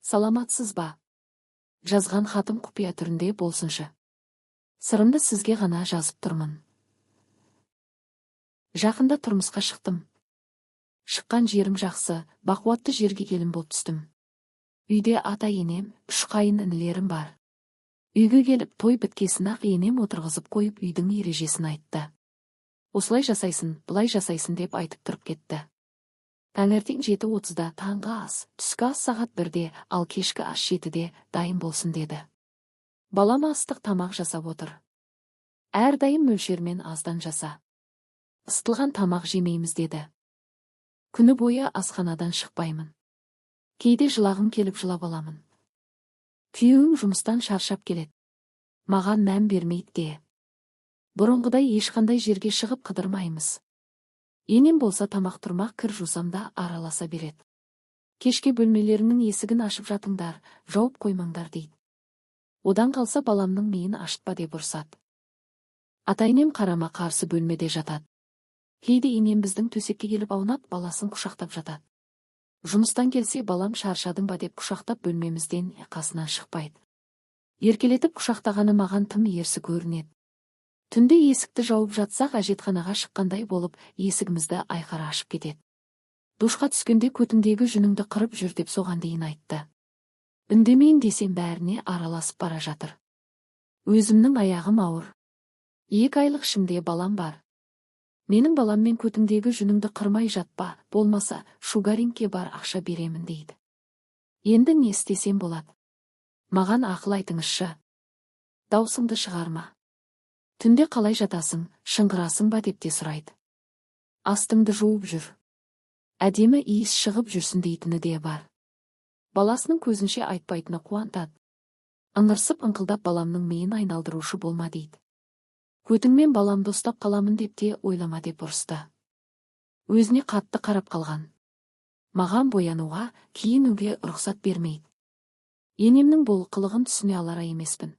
Саламатсыз ба? Жазған хатым құпия түрінде болсыншы. Сырымды сізге ғана жазып тұрмын. Жақында тұрмысқа шықтым. Шыққан жерім жақсы, бақуатты жерге келін болып түстім. Үйде ата-енем, 3 қайын інілерім бар. Үйге келіп той біткесін-ақ енем отырғызып қойып үйдің ережесін айтты. Осылай жасайсың, бұлай жасайсың деп айтып тұрып кетті. Таңертең 7:30-да таңғы ас, түскі ас сағат 1-де, ал кешкі ас 7-де дайын болсын деді. Балам астық тамақ жасап отыр. Әрдайым мөлшермен аздан жаса. Ысытылған тамақ жемейміз деді. Күні бойы асханадан шықпаймын. Кейде жылағым келіп жылап аламын. Күйеуім жұмыстан шаршап келеді. Маған мән бермейді де. Бұрынғыдай ешқандай жерге шығып қыдырмаймыз. Енем болса тамақ тұрмақ кір жусамда араласа береді. Кешке бөлмелерінің есігін ашып жатыңдар, жауып қоймаңдар дейді. Одан қалса баламның миын ашытпа деп ұрсады. Ата-енем қарама қарсы бөлмеде жатады. Кейде енем біздің төсекке келіп аунап баласын құшақтап жатады. Жұмыстан келсе балам шаршадың ба деп құшақтап бөлмемізден қасынан шықпайды. Еркелетіп құшақтағаны маған тым ерсі көрінеді. Түнде есікті жауып жатсақ әжетханаға шыққандай болып есігімізді айқара ашып кетеді. Душқа түскенде көтіңдегі жүніңді қырып жүр деп соған дейін айтты. Үндемейін десем бәріне араласып бара жатыр. Өзімнің аяғым ауыр. 2 айлық ішімде балам бар. Менің баламмен көтіңдегі жүніңді қырмай жатпа, болмаса шугарингке бар ақша беремін дейді. Енді не істесем болады? Маған ақыл айтыңызшы. Даусыңды шығарма. Түнде қалай жатасың, шыңғырасың ба деп те сұрайды. Астыңды жуып жүр. Әдемі иіс шығып жүрсін дейтіні де бар. Баласының көзінше айтпайтыны қуантады. Ыңырсып ыңқылдап баламның миын айналдырушы болма дейді. Көтіңмен баламды ұстап қаламын деп те ойлама деп ұрысты. Өзіне қатты қарап қалған. Маған боянуға, киінуге рұқсат бермейді. Енемнің бұл қылығын түсіне алар емеспін.